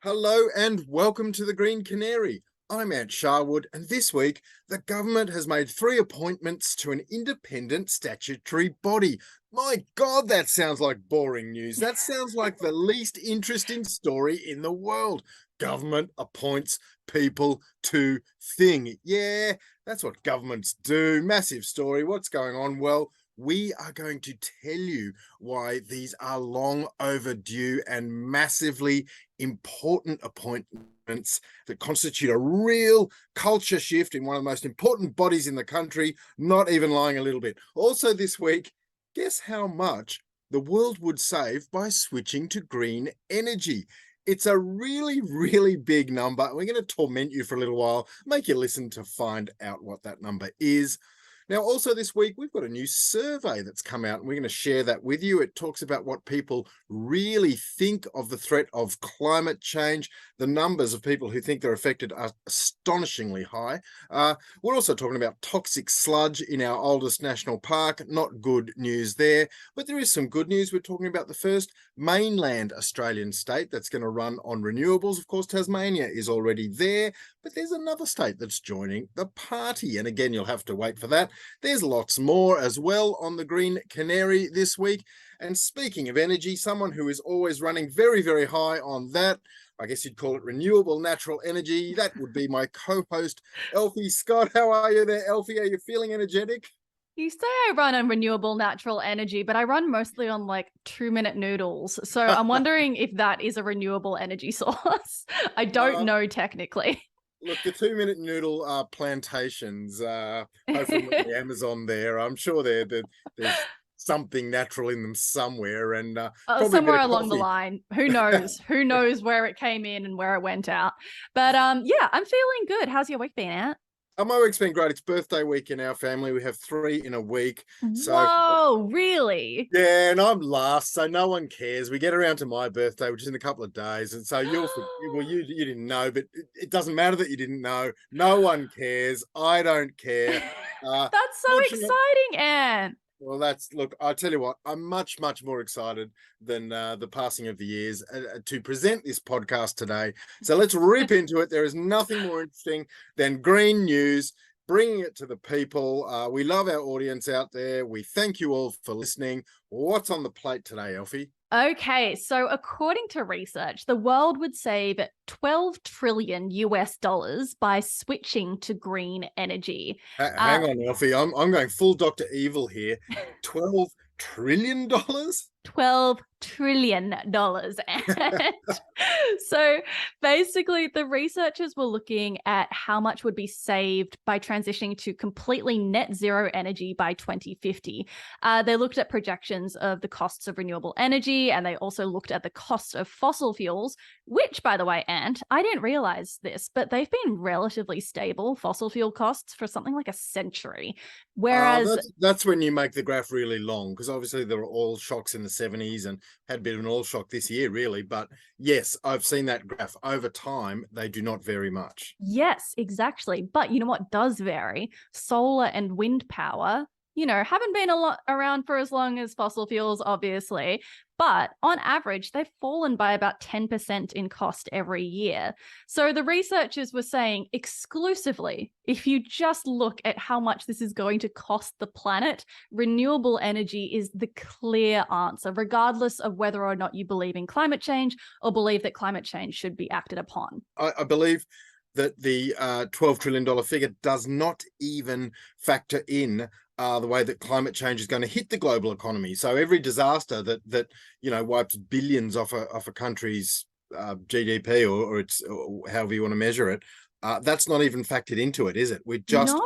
Hello and welcome to the Green Canary. I'm Ant Sharwood, and this week the government has made 3 appointments to an independent statutory body. My God, that sounds like boring news. That sounds like the least interesting story in the world. Government appoints people to thing. Yeah, that's what governments do. Massive story. What's going on? Well, we are going to tell you why these are long overdue and massively important appointments that constitute a real culture shift in one of the most important bodies in the country, not even lying a little bit. Also this week, guess how much the world would save by switching to green energy? It's a really, really big number. We're going to torment you for a little while, make you listen to find out what that number is. Now, also this week, we've got a new survey that's come out, and we're going to share that with you. It talks about what people really think of the threat of climate change. The numbers of people who think they're affected are astonishingly high. We're also talking about toxic sludge in our oldest national park. Not good news there, but there is some good news. We're talking about the first mainland Australian state that's going to run on renewables. Of course, Tasmania is already there, but there's another state that's joining the party. And again, you'll have to wait for that. There's lots more as well on the Green Canary this week. And speaking of energy, someone who is always running very, very high on that, I guess you'd call it renewable natural energy, that would be my co-host, Elfie Scott. How are you there, Elfie? Are you feeling energetic? You say I run on renewable natural energy, but I run mostly on like 2-minute noodles. So I'm wondering if that is a renewable energy source. I don't know technically. Look, the 2-minute noodle plantations, hopefully on the Amazon there. I'm sure there's something natural in them somewhere, and probably somewhere along the line. Who knows? Who knows where it came in and where it went out? But yeah, I'm feeling good. How's your week been, Ant? My week's been great. It's birthday week in our family. We have 3 in a week. So, whoa, really? Yeah, and I'm last, so no one cares. We get around to my birthday, which is in a couple of days, and so you didn't know, but it doesn't matter that you didn't know. No one cares. I don't care. That's so exciting, Anne. Well, look, I'll tell you what, I'm much, much more excited than the passing of the years to present this podcast today. So let's rip into it. There is nothing more interesting than green news, bringing it to the people. We love our audience out there. We thank you all for listening. What's on the plate today, Elfie? Okay, so according to research, the world would save 12 trillion US dollars by switching to green energy. Hang on, Elfie. I'm going full Dr. Evil here. $12 trillion? $12 trillion. And so basically the researchers were looking at how much would be saved by transitioning to completely net zero energy by 2050. They looked at projections of the costs of renewable energy, and they also looked at the cost of fossil fuels, which, by the way, Ant, I didn't realize this, but they've been relatively stable, fossil fuel costs, for something like a century. Whereas that's when you make the graph really long, because obviously there were oil shocks in the 70s and had a bit of an oil shock this year, really. But yes, I've seen that graph. Over time, they do not vary much. Yes, exactly. But you know what does vary? Solar and wind power, haven't been around for as long as fossil fuels, obviously. But on average, they've fallen by about 10% in cost every year. So the researchers were saying exclusively, if you just look at how much this is going to cost the planet, renewable energy is the clear answer, regardless of whether or not you believe in climate change or believe that climate change should be acted upon. I believe that the $12 trillion figure does not even factor in the way that climate change is going to hit the global economy. So every disaster that wipes billions off a country's GDP or its or however you want to measure it, that's not even factored into it, is it? We're just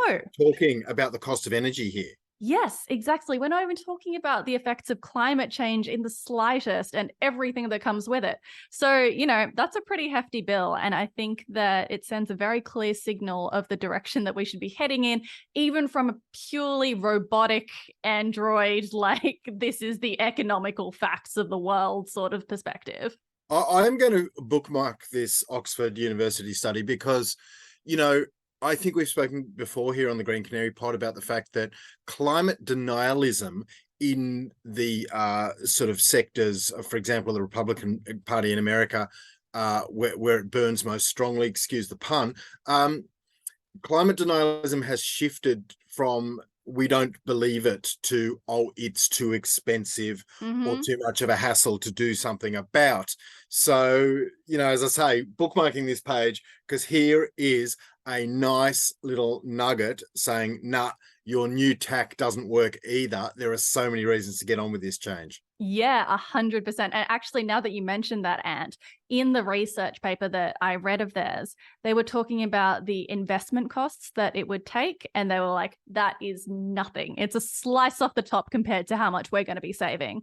talking about the cost of energy here. Yes, exactly. We're not even talking about the effects of climate change in the slightest and everything that comes with it. So, that's a pretty hefty bill. And I think that it sends a very clear signal of the direction that we should be heading in, even from a purely robotic android, like this is the economical facts of the world sort of perspective. I'm going to bookmark this Oxford University study because, I think we've spoken before here on the Green Canary pod about the fact that climate denialism in the sort of sectors, for example, the Republican Party in America, where it burns most strongly, excuse the pun. Climate denialism has shifted from we don't believe it to, oh, it's too expensive or Mm-hmm. too much of a hassle to do something about. So, as I say, bookmarking this page, because here is a nice little nugget saying, nah, your new tack doesn't work either. There are so many reasons to get on with this change. Yeah, 100%. And actually, now that you mentioned that, Ant, in the research paper that I read of theirs, they were talking about the investment costs that it would take. And they were like, that is nothing. It's a slice off the top compared to how much we're going to be saving.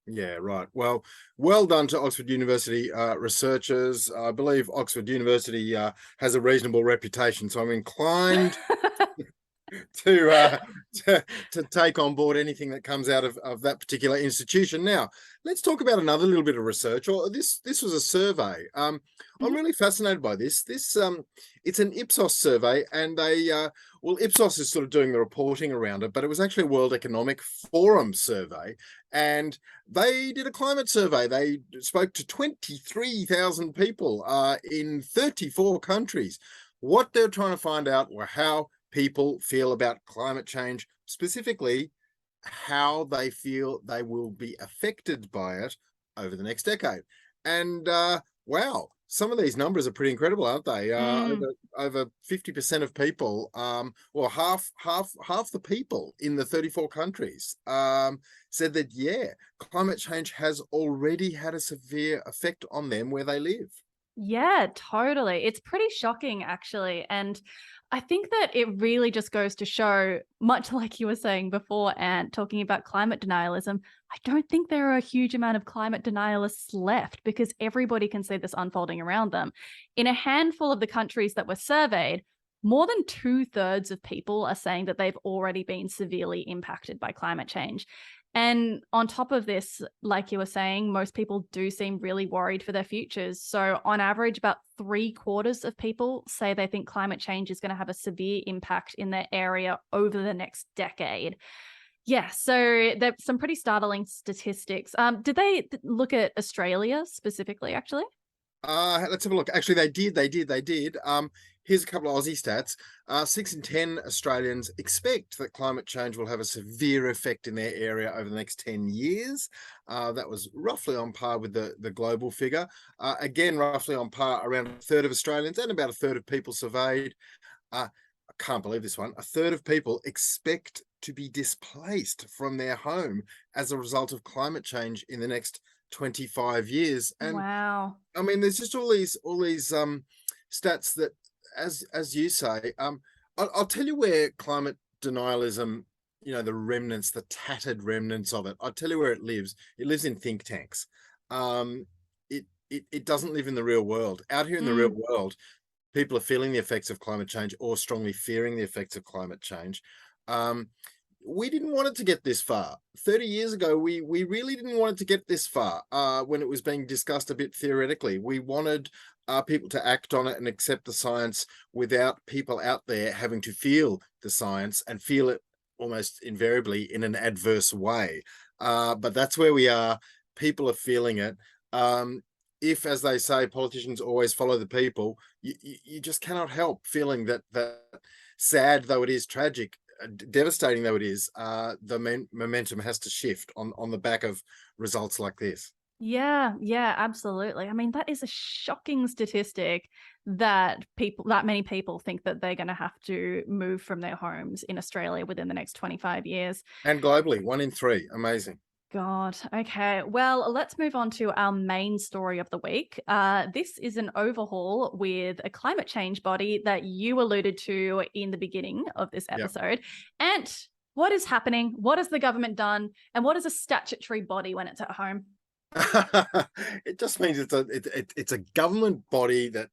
Yeah, right. Well done to Oxford University researchers. I believe Oxford University has a reasonable reputation, so I'm inclined to, to take on board anything that comes out of that particular institution. Now, let's talk about another little bit of research. Or this was a survey. I'm really fascinated by this. It's an Ipsos survey, and Ipsos is sort of doing the reporting around it, but it was actually a World Economic Forum survey, and they did a climate survey. They spoke to 23,000 people in 34 countries. What they're trying to find out were how people feel about climate change, specifically how they feel they will be affected by it over the next decade. And wow, some of these numbers are pretty incredible, aren't they? Over 50% of people, or half the people in the 34 countries said that, yeah, climate change has already had a severe effect on them where they live. Yeah, totally. It's pretty shocking, actually. And I think that it really just goes to show, much like you were saying before, and talking about climate denialism, I don't think there are a huge amount of climate denialists left because everybody can see this unfolding around them. In a handful of the countries that were surveyed, more than 2/3 of people are saying that they've already been severely impacted by climate change. And on top of this, like you were saying, most people do seem really worried for their futures. So, on average, about 3/4 of people say they think climate change is going to have a severe impact in their area over the next decade. Yeah, so there's some pretty startling statistics. Did they look at Australia specifically, actually? Let's have a look. Actually, they did. Here's a couple of Aussie stats. 6 in 10 Australians expect that climate change will have a severe effect in their area over the next 10 years. That was roughly on par with the global figure. Again, roughly on par, around a third of Australians and about a third of people surveyed. I can't believe this one. A third of people expect to be displaced from their home as a result of climate change in the next 25 years. And Wow. I mean, there's just all these stats that, as you say, I'll tell you where climate denialism, the remnants, the tattered remnants of it, I'll tell you where it lives. It lives in think tanks. It doesn't live in the real world. Out here in the real Mm, world, people are feeling the effects of climate change or strongly fearing the effects of climate change. We didn't want it to get this far. 30 years ago, we really didn't want it to get this far when it was being discussed a bit theoretically. We wanted people to act on it and accept the science without people out there having to feel the science and feel it almost invariably in an adverse way. But that's where we are. People are feeling it. If, as they say, politicians always follow the people, you just cannot help feeling that sad though it is, tragic, devastating though it is, the momentum has to shift on the back of results like this. yeah, yeah, absolutely. I mean, that is a shocking statistic that many people think that they're going to have to move from their homes in Australia within the next 25 years. And globally, 1 in 3. Amazing. God. Okay. Well, let's move on to our main story of the week. This is an overhaul with a climate change body that you alluded to in the beginning of this Yeah. episode. And what is happening? What has the government done? And what is a statutory body when it's at home? It just means it's a government body that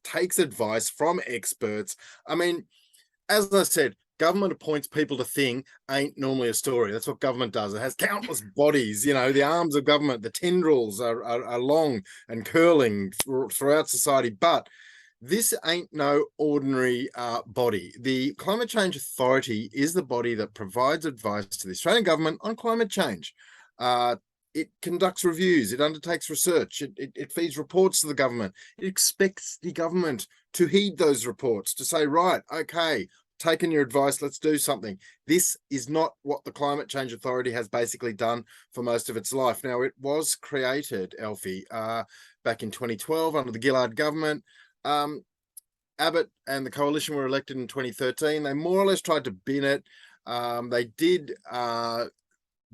takes advice from experts. I mean, as I said, government appoints people to thing ain't normally a story. That's what government does. It has countless bodies, the arms of government, the tendrils are long and curling throughout society. But this ain't no ordinary body. The Climate Change Authority is the body that provides advice to the Australian government on climate change. it conducts reviews, it undertakes research, it feeds reports to the government. It expects the government to heed those reports, to say, right, okay, taken your advice, let's do something. This is not what the Climate Change Authority has basically done for most of its life. Now, it was created, Alfie, back in 2012 under the Gillard government. Abbott and the coalition were elected in 2013. They more or less tried to bin it. They did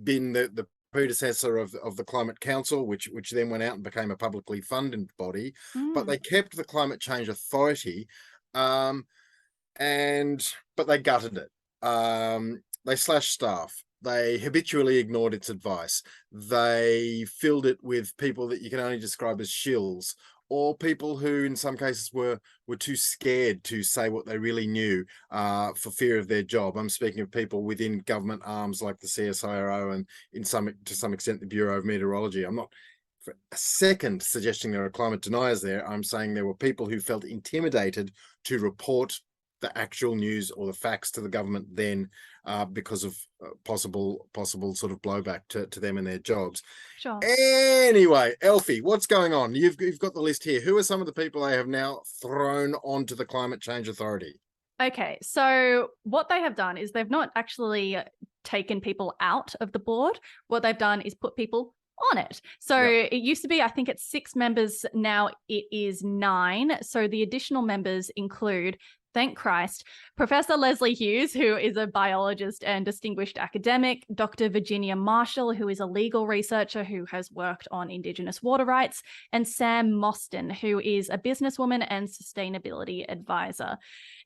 bin the predecessor of the Climate Council, which then went out and became a publicly funded body, but they kept the Climate Change Authority, but they gutted it. They slashed staff. They habitually ignored its advice. They filled it with people that you can only describe as shills, or people who in some cases were too scared to say what they really knew for fear of their job. I'm speaking of people within government arms like the CSIRO and to some extent the Bureau of Meteorology. I'm not for a second suggesting there are climate deniers there. I'm saying there were people who felt intimidated to report the actual news or the facts to the government then because of possible sort of blowback to them and their jobs. Sure. Anyway, Elfie, what's going on? You've got the list here. Who are some of the people they have now thrown onto the Climate Change Authority? Okay, so what they have done is they've not actually taken people out of the board. What they've done is put people on it. So it used to be, I think it's 6 members. Now it is 9. So the additional members include, thank Christ, Professor Leslie Hughes, who is a biologist and distinguished academic, Dr. Virginia Marshall, who is a legal researcher who has worked on Indigenous water rights, and Sam Mostyn, who is a businesswoman and sustainability advisor.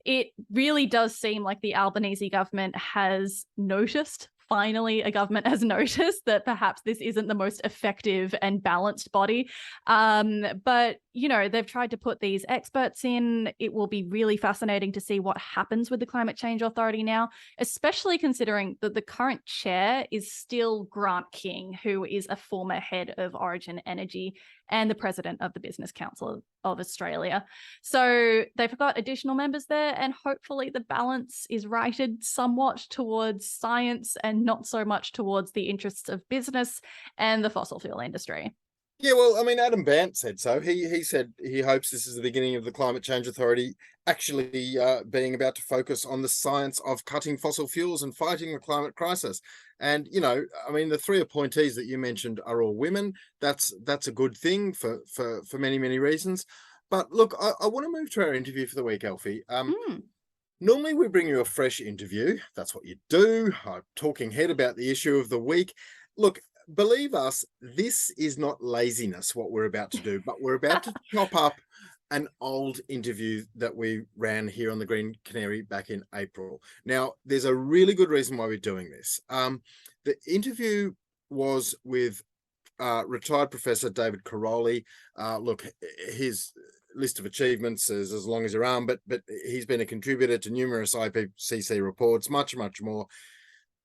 It really does seem like the Albanese government has noticed, finally a government has noticed that perhaps this isn't the most effective and balanced body. But, you know, they've tried to put these experts in. It will be really fascinating to see what happens with the Climate Change Authority now, especially considering that the current chair is still Grant King, who is a former head of Origin Energy and the president of the Business Council of Australia. So they've got additional members there, and hopefully the balance is righted somewhat towards science and not so much towards the interests of business and the fossil fuel industry. Yeah, well, I mean, Adam Bandt said so. He said he hopes this is the beginning of the Climate Change Authority actually being about to focus on the science of cutting fossil fuels and fighting the climate crisis. And, you know, I mean, the 3 appointees that you mentioned are all women. That's a good thing for many, many reasons. But look, I want to move to our interview for the week, Alfie. Normally we bring you a fresh interview. That's what you do. Talking head about the issue of the week. Look, believe us, this is not laziness, what we're about to do, but we're about to chop up an old interview that we ran here on the Green Canary back in April. Now, there's a really good reason why we're doing this. The interview was with retired Professor David Caroli. Look, his list of achievements is as long as your arm, but he's been a contributor to numerous IPCC reports, much more.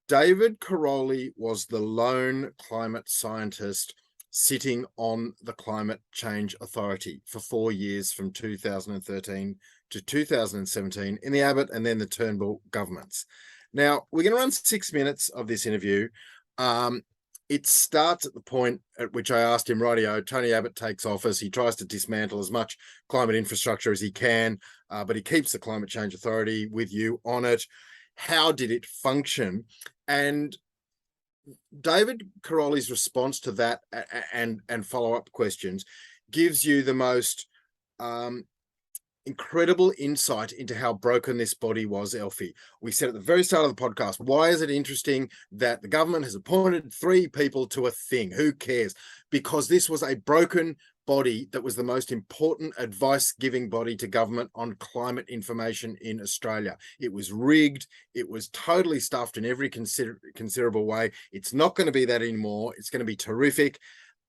David Caroli was the lone climate scientist sitting on the Climate Change Authority for 4 years, from 2013 to 2017 in the Abbott and then the Turnbull governments. Now, we're going to run 6 minutes of this interview. It starts at the point at which I asked him, rightio, Tony Abbott takes office. He tries to dismantle as much climate infrastructure as he can, but he keeps the Climate Change Authority with you on it. How did it function? And David Caroli's response to that and follow-up questions gives you the most incredible insight into how broken this body was, Elfie. We said at the very start of the podcast, why is it interesting that the government has appointed 3 people to a thing? Who cares? Because this was a broken body that was the most important advice-giving body to government on climate information in Australia. It was rigged. It was totally stuffed in every considerable way. It's not going to be that anymore. It's going to be terrific.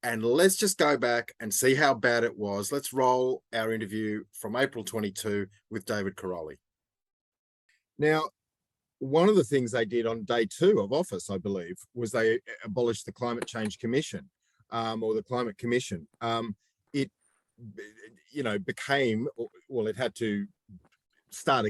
And let's just go back and see how bad it was. Let's roll our interview from April 22 with David Caroli. Now, one of the things they did on day 2 of office, I believe, was they abolished the Climate Change Commission, or the Climate Commission. It, you know, became, well, it had to start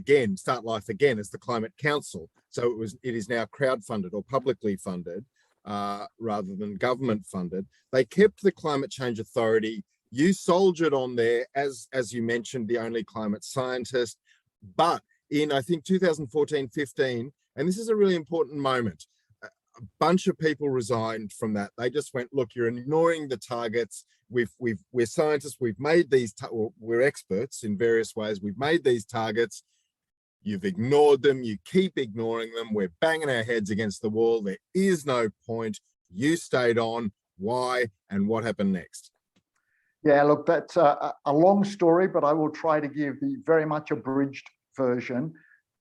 life again as the Climate Council. So it is now crowdfunded or publicly funded. rather than government funded. They kept the Climate Change Authority. You soldiered on there as you mentioned, the only climate scientist. But in, I think, 2014-15, and this is a really important moment, a bunch of people resigned from that. They just went, look, you're ignoring the targets. We're scientists. We've made these. We're experts in various ways. We've made these targets. You've ignored them. You keep ignoring them. We're banging our heads against the wall. There is no point. You stayed on. Why? And what happened next? Yeah, look, that's a long story, but I will try to give the very much abridged version.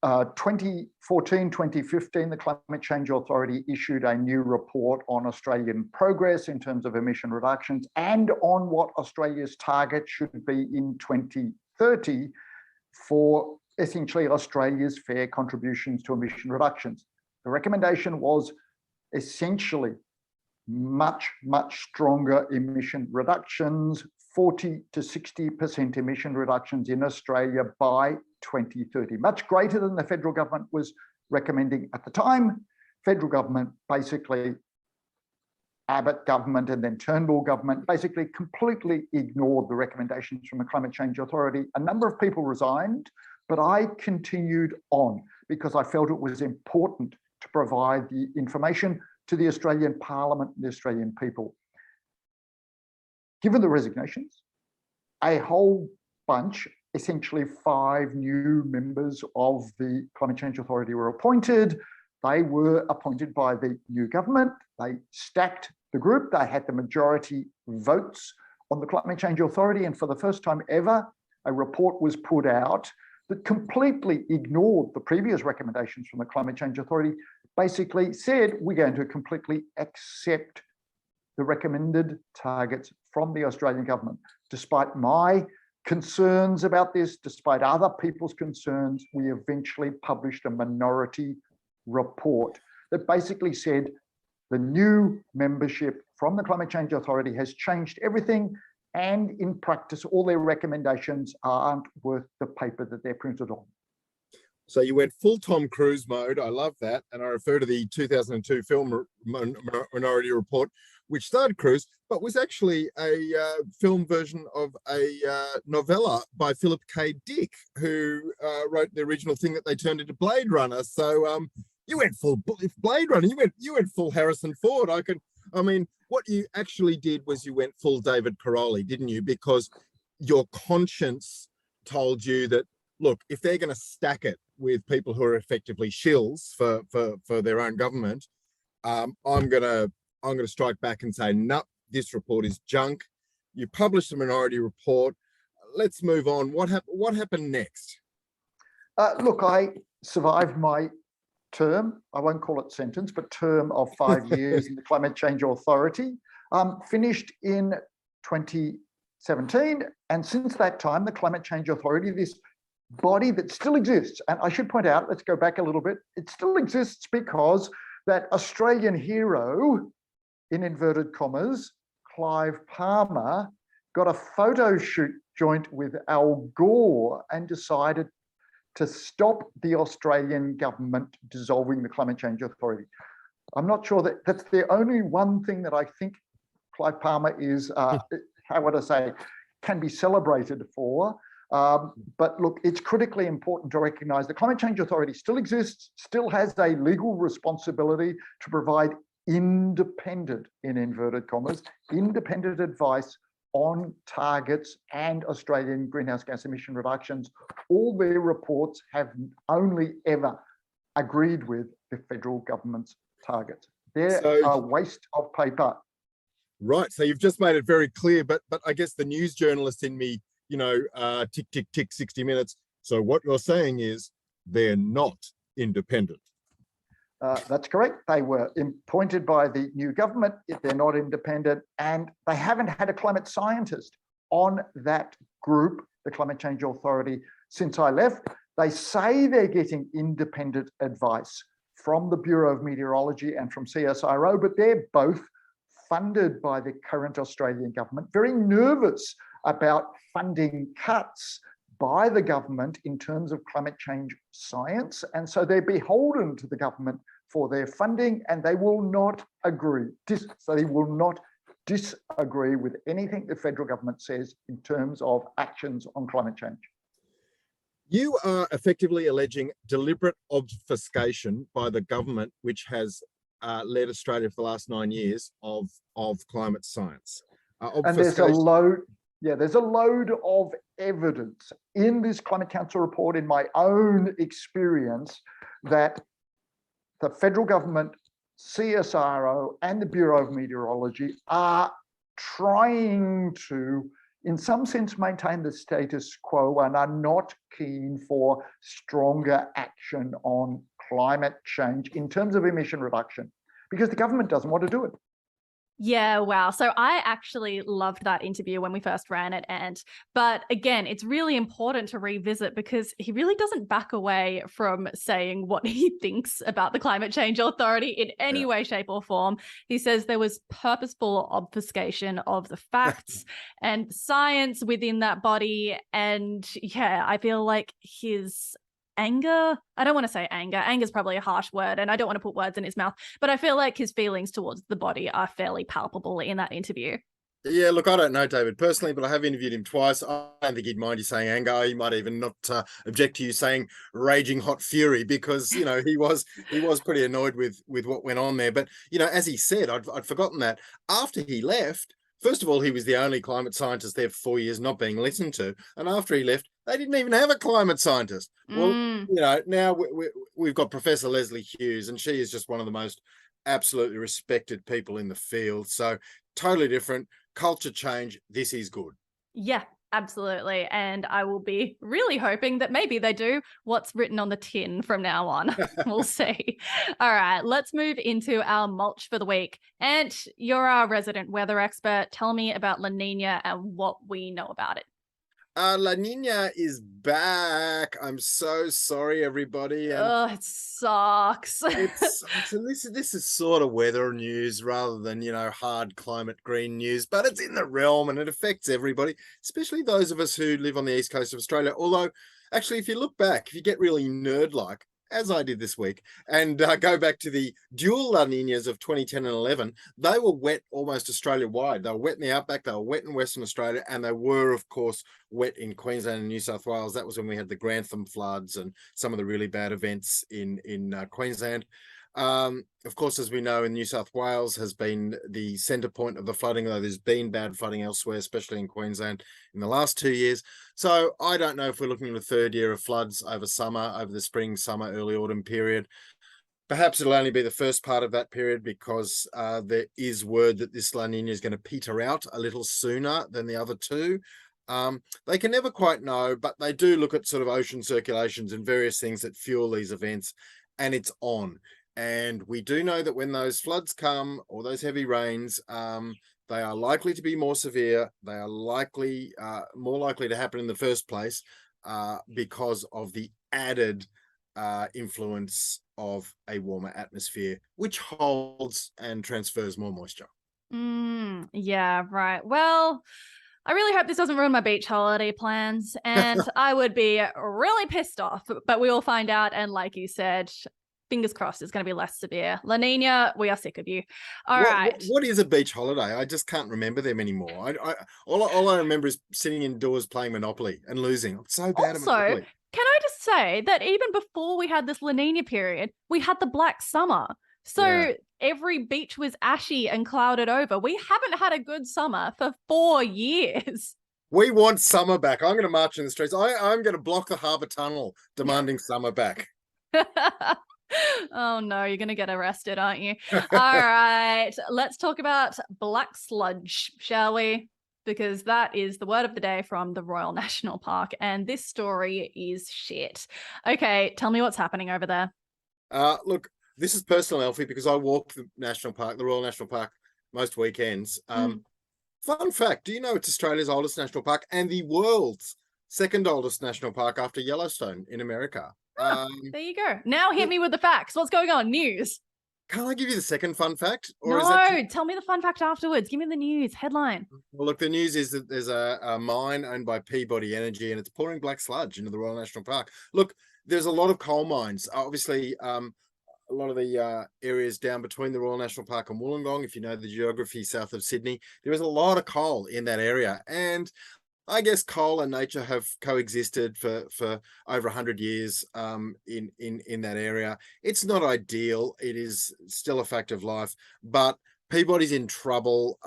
2014, 2015, the Climate Change Authority issued a new report on Australian progress in terms of emission reductions and on what Australia's target should be in 2030 for essentially Australia's fair contributions to emission reductions. The recommendation was essentially much stronger emission reductions, 40 to 60% emission reductions in Australia by 2030, much greater than the federal government was recommending at the time. Federal government, basically Abbott government and then Turnbull government, basically completely ignored the recommendations from the Climate Change Authority. A number of people resigned, but I continued on because I felt it was important to provide the information to the Australian Parliament and the Australian people. Given the resignations, a whole bunch, essentially 5 new members of the Climate Change Authority were appointed. They were appointed by the new government. They stacked the group. They had the majority votes on the Climate Change Authority. And for the first time ever, a report was put out that completely ignored the previous recommendations from the Climate Change Authority, basically said, we're going to completely accept the recommended targets from the Australian government. Despite my concerns about this, despite other people's concerns, we eventually published a minority report that basically said the new membership from the Climate Change Authority has changed everything, and in practice, all their recommendations aren't worth the paper that they're printed on. So you went full Tom Cruise mode. I love that. And I refer to the 2002 film Minority Report, which starred Cruise, but was actually a film version of a novella by Philip K. Dick, who wrote the original thing that they turned into Blade Runner. So you went full Blade Runner. You went full Harrison Ford. I mean, what you actually did was you went full David Caroli, didn't you? Because your conscience told you that, look, if they're going to stack it with people who are effectively shills for their own government, I'm gonna strike back and say, no, this report is junk. You published a minority report. Let's move on. What happened next? Look, I survived my term, I won't call it sentence, but term of 5 years in the Climate Change Authority, finished in 2017. And since that time, the Climate Change Authority, this body that still exists, and I should point out, let's go back a little bit, it still exists because that Australian hero, in inverted commas, Clive Palmer, got a photo shoot joint with Al Gore and decided to stop the Australian government dissolving the Climate Change Authority. I'm not sure that that's the only one thing that I think Clive Palmer is, how would I say, can be celebrated for. But look, it's critically important to recognise the Climate Change Authority still exists, still has a legal responsibility to provide independent, in inverted commas, independent advice on targets and Australian greenhouse gas emission reductions. All their reports have only ever agreed with the federal government's targets. They're a waste of paper. Right. So you've just made it very clear, but I guess the news journalist in me, tick, tick, tick, 60 minutes. So what you're saying is they're not independent. That's correct. They were appointed by the new government. They're not independent, and they haven't had a climate scientist on that group, the Climate Change Authority, since I left. They say they're getting independent advice from the Bureau of Meteorology and from CSIRO, but they're both funded by the current Australian government, very nervous about funding cuts by the government in terms of climate change science. And so they're beholden to the government for their funding, and they will not agree. So they will not disagree with anything the federal government says in terms of actions on climate change. You are effectively alleging deliberate obfuscation by the government, which has led Australia for the last 9 years of climate science. And there's a load of evidence in this Climate Council report, in my own experience, that the federal government, CSIRO, and the Bureau of Meteorology are trying to, in some sense, maintain the status quo and are not keen for stronger action on climate change in terms of emission reduction, because the government doesn't want to do it. Yeah, wow. So I actually loved that interview when we first ran it. But again, it's really important to revisit because he really doesn't back away from saying what he thinks about the Climate Change Authority in any way, shape, or form. He says there was purposeful obfuscation of the facts and science within that body. And yeah, I feel like his anger, I don't want to say anger is probably a harsh word, and I don't want to put words in his mouth, but I feel like his feelings towards the body are fairly palpable in that interview. Yeah, look, I don't know David personally, but I have interviewed him twice. I don't think he'd mind you saying anger. He might even not object to you saying raging hot fury, because he was pretty annoyed with what went on there. But as he said, I'd forgotten that after he left, first of all, he was the only climate scientist there for 4 years not being listened to, and after he left, they didn't even have a climate scientist. Well, now we've got Professor Leslie Hughes, and she is just one of the most absolutely respected people in the field. So totally different culture change. This is good. Yeah, absolutely. And I will be really hoping that maybe they do what's written on the tin from now on. We'll see. All right, let's move into our mulch for the week. And you're our resident weather expert. Tell me about La Nina and what we know about it. La Nina is back. I'm so sorry, everybody. And it sucks. It sucks. And this is sort of weather news rather than, hard climate green news, but it's in the realm and it affects everybody, especially those of us who live on the east coast of Australia. Although, actually, if you look back, if you get really nerd-like, as I did this week, and go back to the dual La Ninas of 2010 and 11, they were wet almost Australia-wide. They were wet in the outback, they were wet in Western Australia, and they were, of course, wet in Queensland and New South Wales. That was when we had the Grantham floods and some of the really bad events in Queensland. Of course, as we know, in New South Wales has been the centre point of the flooding, though there's been bad flooding elsewhere, especially in Queensland in the last 2 years. So I don't know if we're looking at a third year of floods over the spring, summer, early autumn period. Perhaps it'll only be the first part of that period, because there is word that this La Nina is going to peter out a little sooner than the other two. They can never quite know, but they do look at sort of ocean circulations and various things that fuel these events, and it's on. And we do know that when those floods come, or those heavy rains, they are likely to be more severe. They are more likely to happen in the first place because of the added influence of a warmer atmosphere, which holds and transfers more moisture. Yeah, right. Well, I really hope this doesn't ruin my beach holiday plans, and I would be really pissed off, but we will find out. And like you said, fingers crossed it's going to be less severe. La Nina, we are sick of you. All right. What is a beach holiday? I just can't remember them anymore. All I remember is sitting indoors playing Monopoly and losing. I'm so bad at Monopoly. Can I just say that even before we had this La Nina period, we had the black summer. So every beach was ashy and clouded over. We haven't had a good summer for 4 years. We want summer back. I'm going to march in the streets. I'm going to block the harbour tunnel demanding summer back. Oh no, you're going to get arrested, aren't you? All right, let's talk about black sludge, shall we? Because that is the word of the day from the Royal National Park, and this story is shit. Okay, tell me what's happening over there. Look, this is personal, Elfie, because I walk the Royal National Park, most weekends. Fun fact, do you know it's Australia's oldest national park and the world's second oldest national park after Yellowstone in America? There you go. Now hit me with the facts. What's going on? News. Can't I give you the second fun fact? Or tell me the fun fact afterwards. Give me the news headline. Well, look, the news is that there's a mine owned by Peabody Energy, and it's pouring black sludge into the Royal National Park. Look, there's a lot of coal mines. Obviously, a lot of the areas down between the Royal National Park and Wollongong, if you know the geography south of Sydney, there is a lot of coal in that area. And I guess coal and nature have coexisted for over 100 years in that area. It's not ideal. It is still a fact of life, but Peabody's in trouble.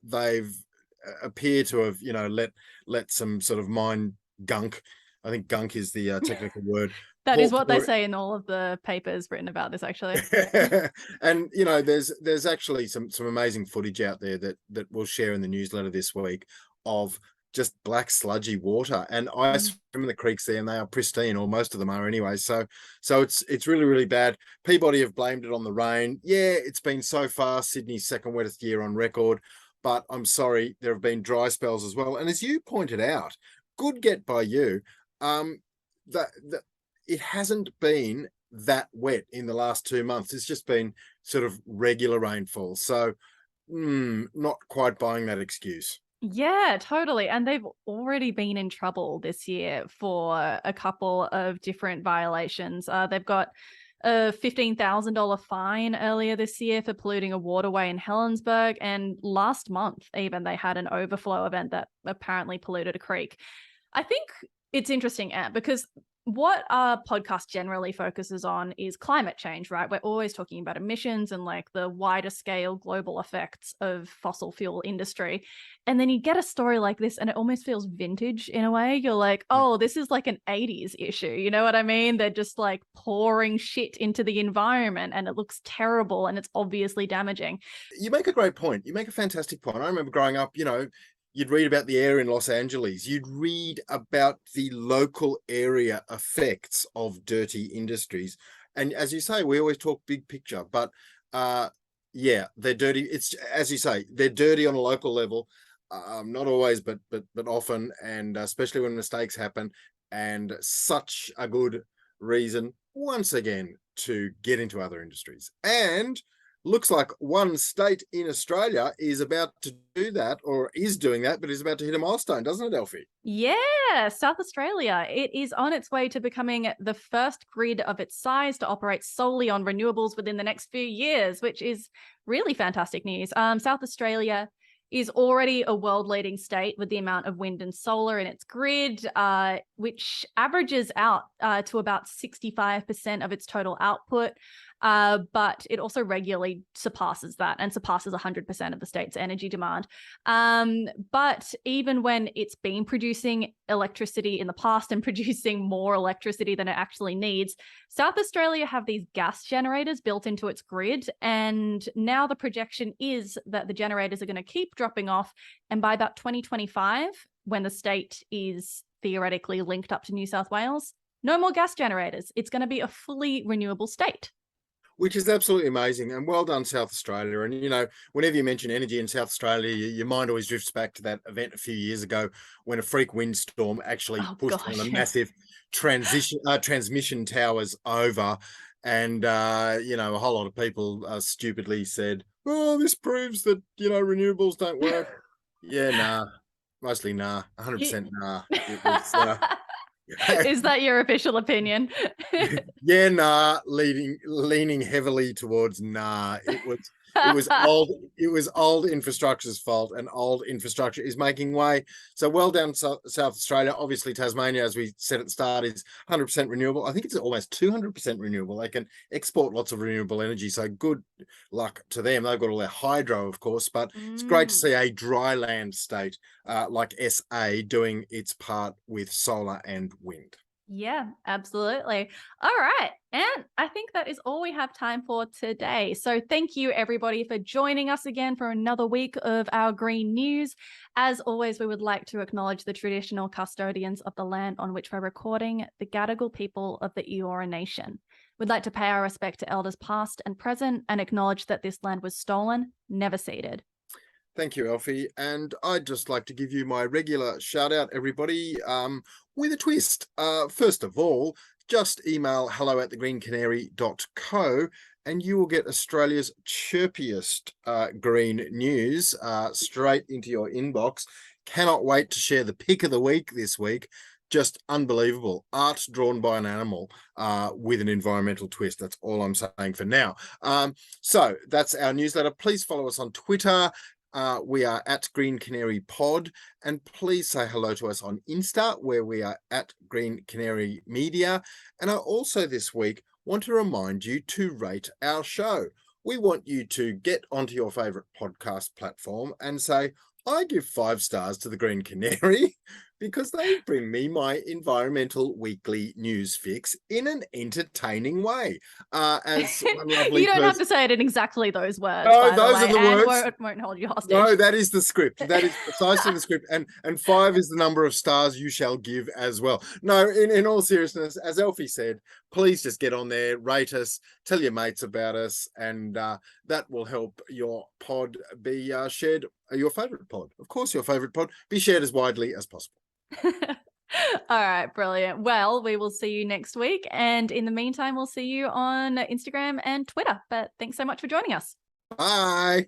They've appear to have, let some sort of mine gunk. I think gunk is the technical word. That is what they say in all of the papers written about this, actually. And there's actually some amazing footage out there that we'll share in the newsletter this week of just black sludgy water, and I swim in the creeks there, and they are pristine, or most of them are anyway. So it's really, really bad. Peabody have blamed it on the rain. Yeah, it's been so far Sydney's second wettest year on record, but I'm sorry, there have been dry spells as well. And as you pointed out, good get by you. That it hasn't been that wet in the last 2 months. It's just been sort of regular rainfall. So not quite buying that excuse. Yeah, totally. And they've already been in trouble this year for a couple of different violations. They've got a $15,000 fine earlier this year for polluting a waterway in Helensburgh. And last month, even, they had an overflow event that apparently polluted a creek. I think it's interesting, Ant, because what our podcast generally focuses on is climate change, right? We're always talking about emissions and like the wider scale global effects of fossil fuel industry. And then you get a story like this and it almost feels vintage in a way. You're like, oh, this is like an 80s issue. You know what I mean? They're just like pouring shit into the environment and it looks terrible and it's obviously damaging. You make a great point. You make a fantastic point. I remember growing up, you'd read about the air in Los Angeles. You'd read about the local area effects of dirty industries. And as you say, we always talk big picture, but yeah, they're dirty. It's, as you say, they're dirty on a local level. Not always, but often, and especially when mistakes happen. And such a good reason, once again, to get into other industries. And looks like one state in Australia is about to do that, or is doing that, but is about to hit a milestone, doesn't it, Elfie? Yeah, South Australia. It is on its way to becoming the first grid of its size to operate solely on renewables within the next few years, which is really fantastic news. South Australia is already a world-leading state with the amount of wind and solar in its grid, which averages out to about 65% of its total output. But it also regularly surpasses that and surpasses 100% of the state's energy demand. But even when it's been producing electricity in the past and producing more electricity than it actually needs, South Australia have these gas generators built into its grid. And now the projection is that the generators are going to keep dropping off. And by about 2025, when the state is theoretically linked up to New South Wales, no more gas generators. It's going to be a fully renewable state. Which is absolutely amazing, and well done, South Australia. And whenever you mention energy in South Australia, your mind always drifts back to that event a few years ago when a freak windstorm actually pushed one of the massive transmission towers over, and a whole lot of people stupidly said, "Oh, this proves that renewables don't work." Yeah, nah, mostly nah, 100% nah. It was. Is that your official opinion? Yeah, nah, leaning heavily towards nah. It was old infrastructure's fault, and old infrastructure is making way. So well done, South Australia. Obviously, Tasmania, as we said at the start, is 100% renewable. I think it's almost 200% renewable. They can export lots of renewable energy. So good luck to them. They've got all their hydro, of course, but it's great to see a dry land state like SA doing its part with solar and wind. Yeah, absolutely. All right. And I think that is all we have time for today. So thank you, everybody, for joining us again for another week of our green news. As always, we would like to acknowledge the traditional custodians of the land on which we're recording, the Gadigal people of the Eora Nation. We'd like to pay our respect to elders past and present and acknowledge that this land was stolen, never ceded. Thank you, Elfie. And I'd just like to give you my regular shout out, everybody, with a twist. First of all, just email hello@thegreencanary.co and you will get Australia's chirpiest green news straight into your inbox. Cannot wait to share the pick of the week this week. just unbelievable. Art drawn by an animal with an environmental twist. That's all I'm saying for now. So that's our newsletter. Please follow us on Twitter. We are at Green Canary Pod, and please say hello to us on Insta, where we are at Green Canary Media. And I also this week want to remind you to rate our show. We want you to get onto your favorite podcast platform and say, I give 5 stars to the Green Canary because they bring me my environmental weekly news fix in an entertaining way. As one lovely you don't have person- to say it in exactly those words. No, by those the are the way, and words. won't hold you hostage. No, that is the script. That is precisely the script. And 5 is the number of stars you shall give as well. No, in all seriousness, as Elfie said, please just get on there, rate us, tell your mates about us, and that will help your pod be shared, your favourite pod. Of course, your favourite pod, be shared as widely as possible. All right, brilliant. Well, we will see you next week. And in the meantime, we'll see you on Instagram and Twitter. But thanks so much for joining us. Bye.